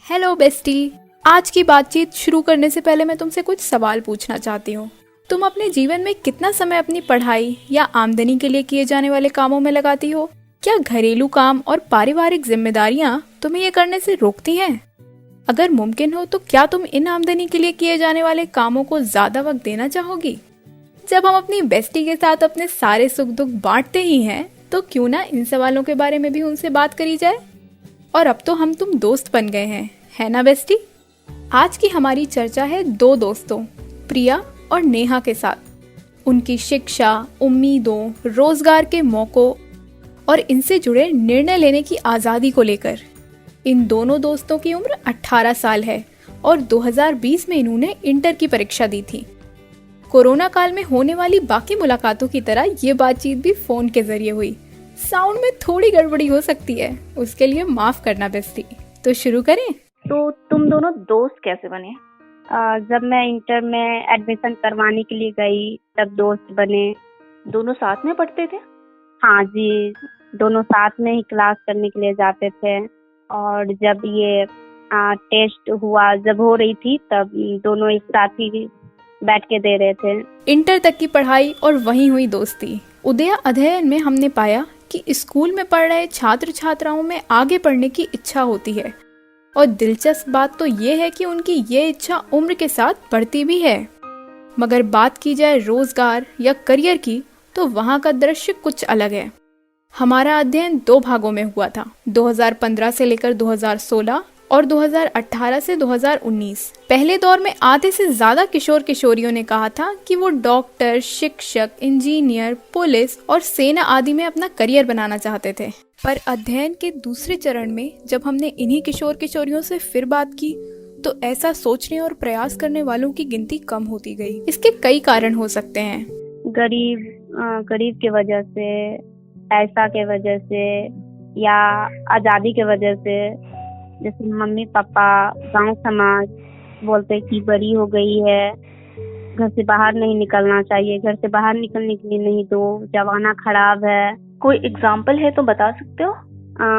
Hello bestie. आज की बातचीत शुरू करने से पहले मैं तुमसे कुछ सवाल पूछना चाहती हूँ। तुम अपने जीवन में कितना समय अपनी पढ़ाई या आमदनी के लिए किए जाने वाले कामों में लगाती हो? क्या घरेलू काम और पारिवारिक जिम्मेदारियां तुम्हें ये करने से रोकती हैं? अगर मुमकिन हो तो क्या तुम इन आमदनी के लिए किए जाने वाले कामों को ज्यादा वक्त देना चाहोगी? जब हम अपनी बेस्टी के साथ अपने सारे सुख दुख बांटते ही हैं, तो क्यों ना इन सवालों के बारे में भी उनसे बात करी जाए। और अब तो हम तुम दोस्त बन गए हैं, है ना बेस्टी? आज की हमारी चर्चा है दो दोस्तों, प्रिया और नेहा के साथ। उनकी शिक्षा, उम्मीदों, रोजगार के मौकों और इनसे जुड़े निर्णय लेने की आज़ादी को लेकर। इन दोनों दोस्तों की उम्र 18 साल है और 2020 में इन्होंने इंटर की परीक्षा दी थी। कोरोना काल में होने वाली बाकी मुलाकातों की तरह ये बातचीत भी फोन के जरिए हुई। साउंड में थोड़ी गड़बड़ी हो सकती है, उसके लिए माफ करना बेस्टी। तो शुरू करें। तो तुम दोनों दोस्त कैसे बने? जब मैं इंटर में एडमिशन करवाने के लिए गई तब दोस्त बने। दोनों साथ में पढ़ते थे? हाँ जी, दोनों साथ में ही क्लास करने के लिए जाते थे। और जब ये टेस्ट हुआ, जब हो रही थी, तब दोनों एक साथ ही बैठ के दे रहे थे। इंटर तक की पढ़ाई और वहीं हुई दोस्ती। उदया अध्ययन में हमने पाया कि स्कूल में पढ़ रहे छात्र छात्राओं में आगे पढ़ने की इच्छा होती है, और दिलचस्प बात तो ये है कि उनकी ये इच्छा उम्र के साथ बढ़ती भी है। मगर बात की जाए रोजगार या करियर की, तो वहाँ का दृश्य कुछ अलग है। हमारा अध्ययन 2 भागों में हुआ था, 2015 से लेकर 2016 और 2018 से 2019। पहले दौर में आधे से ज्यादा किशोर किशोरियों ने कहा था कि वो डॉक्टर, शिक्षक, इंजीनियर, पुलिस और सेना आदि में अपना करियर बनाना चाहते थे। पर अध्ययन के दूसरे चरण में जब हमने इन्हीं किशोर किशोरियों से फिर बात की, तो ऐसा सोचने और प्रयास करने वालों की गिनती कम होती गई। इसके कई कारण हो सकते हैं। गरीब की वजह से, पैसा के वजह से, या आजादी के वजह से। जैसे मम्मी पापा, गांव समाज बोलते कि बड़ी हो गई है, घर से बाहर नहीं निकलना चाहिए, घर से बाहर निकलने के लिए नहीं दो, जमाना खराब है। कोई एग्जाम्पल है तो बता सकते हो?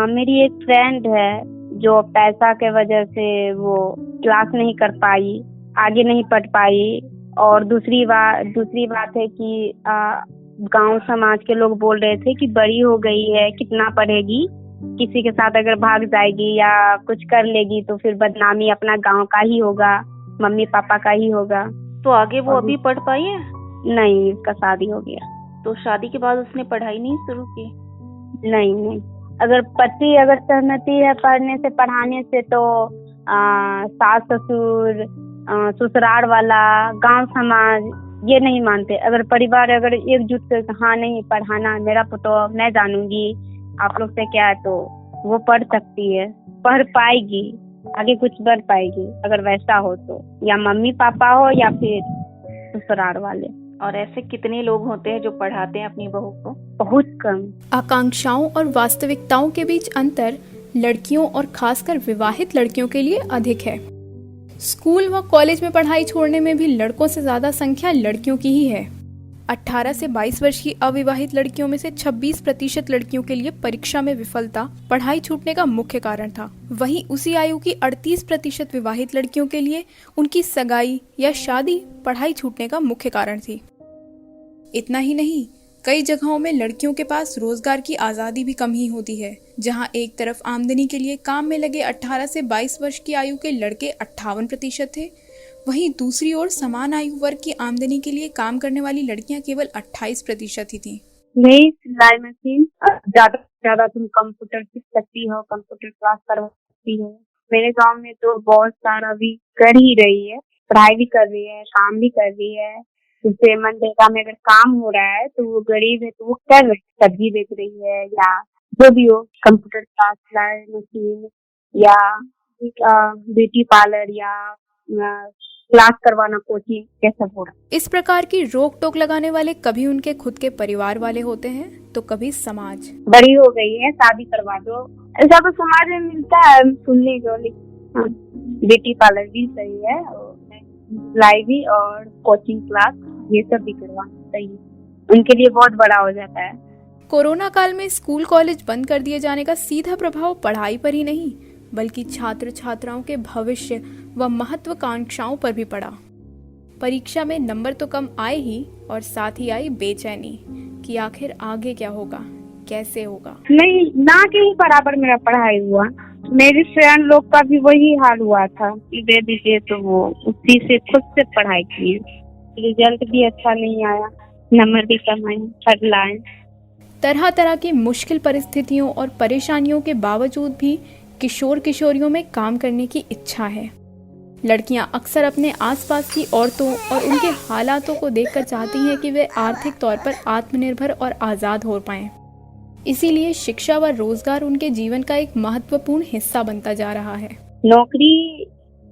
मेरी एक फ्रेंड है जो पैसा के वजह से वो क्लास नहीं कर पाई, आगे नहीं पढ़ पाई। और दूसरी बात है कि गांव समाज के लोग बोल रहे थे कि बड़ी हो गई है, कितना पढ़ेगी, किसी के साथ अगर भाग जाएगी या कुछ कर लेगी तो फिर बदनामी अपना गांव का ही होगा, मम्मी पापा का ही होगा। तो आगे वो अभी पढ़ पाई है? नहीं, उसका शादी हो गया। तो शादी के बाद उसने पढ़ाई नहीं शुरू की? नहीं। अगर पति अगर सहमति है पढ़ने से, पढ़ाने से, तो सास ससुर, ससुराल वाला, गांव समाज ये नहीं मानते। अगर परिवार अगर एकजुट कर हाँ नहीं पढ़ाना, मेरा पुतो मैं जानूंगी, आप लोग से क्या है, तो वो पढ़ सकती है, पढ़ पाएगी, आगे कुछ बढ़ पाएगी अगर वैसा हो तो, या मम्मी पापा हो या फिर ससुराल वाले। और ऐसे कितने लोग होते हैं जो पढ़ाते हैं अपनी बहू को? बहुत कम। आकांक्षाओं और वास्तविकताओं के बीच अंतर लड़कियों और खासकर विवाहित लड़कियों के लिए अधिक है। स्कूल व कॉलेज में पढ़ाई छोड़ने में भी लड़कों से ज्यादा संख्या लड़कियों की ही है। 18 से 22 वर्ष की अविवाहित लड़कियों में से 26% लड़कियों के लिए परीक्षा में विफलता पढ़ाई छूटने का मुख्य कारण था। वहीं उसी आयु की 38% विवाहित लड़कियों के लिए उनकी सगाई या शादी पढ़ाई छूटने का मुख्य कारण थी। इतना ही नहीं, कई जगहों में लड़कियों के पास रोजगार की आज़ादी भी कम ही होती है। जहां एक तरफ आमदनी के लिए काम में लगे 18 से 22 वर्ष की आयु के लड़के 58% थे, वहीं दूसरी ओर समान आयु वर्ग की आमदनी के लिए काम करने वाली लड़कियां केवल 28% ही थी। नहीं, सिलाई मशीन, ज्यादा से ज्यादा तुम कंप्यूटर सीख सकती हो, कंप्यूटर क्लास करवा सकती हो। मेरे गांव में तो बहुत सारा भी कर ही रही है, पढ़ाई भी कर रही है, काम भी कर रही है। जैसे मनरेगा में अगर काम हो रहा है तो वो गरीब है तो वो कर रही, सब्जी बेच रही है या जो भी हो, कंप्यूटर क्लास, सिलाई मशीन या ब्यूटी पार्लर या क्लास करवाना, कोचिंग, ये सब हो रहा है। इस प्रकार की रोक टोक लगाने वाले कभी उनके खुद के परिवार वाले होते हैं तो कभी समाज। बड़ी हो गई है, शादी करवा दो, ऐसा तो समाज में मिलता है सुनने को। ब्यूटी पार्लर भी सही है, सिलाई भी, और कोचिंग क्लास ये सब भी करवाना सही है, उनके लिए बहुत बड़ा हो जाता है। कोरोना काल में स्कूल कॉलेज बंद कर दिए जाने का सीधा प्रभाव पढ़ाई पर ही नहीं बल्कि छात्र छात्राओं के भविष्य व महत्वाकांक्षाओं पर भी पड़ा। परीक्षा में नंबर तो कम आए ही और साथ ही आई बेचैनी कि आखिर आगे क्या होगा, कैसे होगा। नहीं, ना के ही बराबर मेरा पढ़ाई हुआ। मेरे फ्रेंड लोग का भी वही हाल हुआ था कि दे दीजिए, तो वो उसी से खुद से पढ़ाई किए। रिजल्ट भी अच्छा नहीं आया, नंबर भी कम आए, थर्ड लाए। तरह तरह की मुश्किल परिस्थितियों और परेशानियों के बावजूद भी किशोर किशोरियों में काम करने की इच्छा है। लड़कियां अक्सर अपने आसपास की औरतों और उनके हालातों को देखकर चाहती हैं कि वे आर्थिक तौर पर आत्मनिर्भर और आज़ाद हो पाएं। इसीलिए शिक्षा व रोजगार उनके जीवन का एक महत्वपूर्ण हिस्सा बनता जा रहा है। नौकरी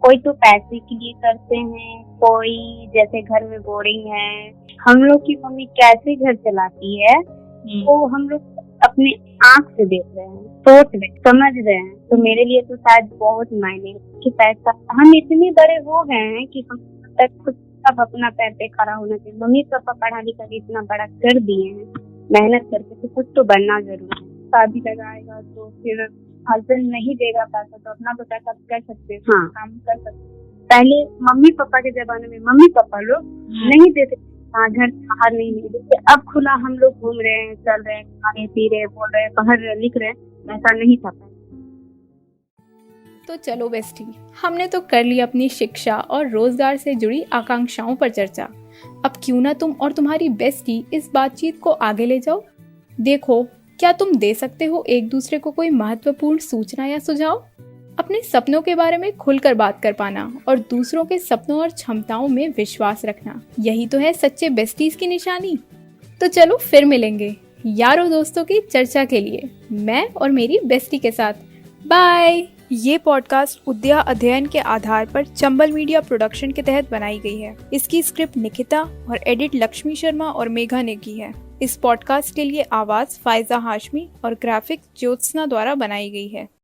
कोई तो पैसे के लिए करते हैं, कोई जैसे घर में बोरिंग है। हम लोग की मम्मी कैसे घर चलाती है वो हम लोग अपने आँख से देख रहे हैं, सोच रहे, समझ रहे हैं। तो मेरे लिए तो शायद बहुत मायने कि पैसा, हम इतने बड़े हो गए हैं कि हम तक खुद अब अपना पैर पे खड़ा होना चाहिए। मम्मी पापा पढ़ा लिखा के इतना बड़ा कर दिए हैं, मेहनत करके, तो कुछ तो बनना जरूर है। शादी लगाएगा तो फिर हस्बैंड नहीं देगा पैसा, तो अपना तो पैसा कर सकते हैं, हाँ काम कर सकते हैं। पहले मम्मी पापा के जमाने में मम्मी पापा लोग नहीं देते, हाँ घर बाहर नहीं देते। अब खुला हम लोग घूम रहे हैं, चल रहे हैं, खाने पी रहे, बोल रहे, पढ़ रहे, लिख रहे, ऐसा नहीं था। तो चलो बेस्टी, हमने तो कर ली अपनी शिक्षा और रोजगार से जुड़ी आकांक्षाओं पर चर्चा। अब क्यों ना तुम और तुम्हारी बेस्टी इस बातचीत को आगे ले जाओ। देखो, क्या तुम दे सकते हो एक दूसरे को कोई महत्वपूर्ण सूचना या सुझाव। अपने सपनों के बारे में खुलकर बात कर पाना और दूसरों के सपनों और क्षमताओं में विश्वास रखना, यही तो है सच्चे बेस्टीज की निशानी। तो चलो फिर मिलेंगे यारों दोस्तों की चर्चा के लिए, मैं और मेरी बेस्टी के साथ। बाय। ये पॉडकास्ट उद्या अध्ययन के आधार पर चंबल मीडिया प्रोडक्शन के तहत बनाई गई है। इसकी स्क्रिप्ट निकिता और एडिट लक्ष्मी शर्मा और मेघा ने की है। इस पॉडकास्ट के लिए आवाज फायजा हाशमी और ग्राफिक्स ज्योत्सना द्वारा बनाई गई है।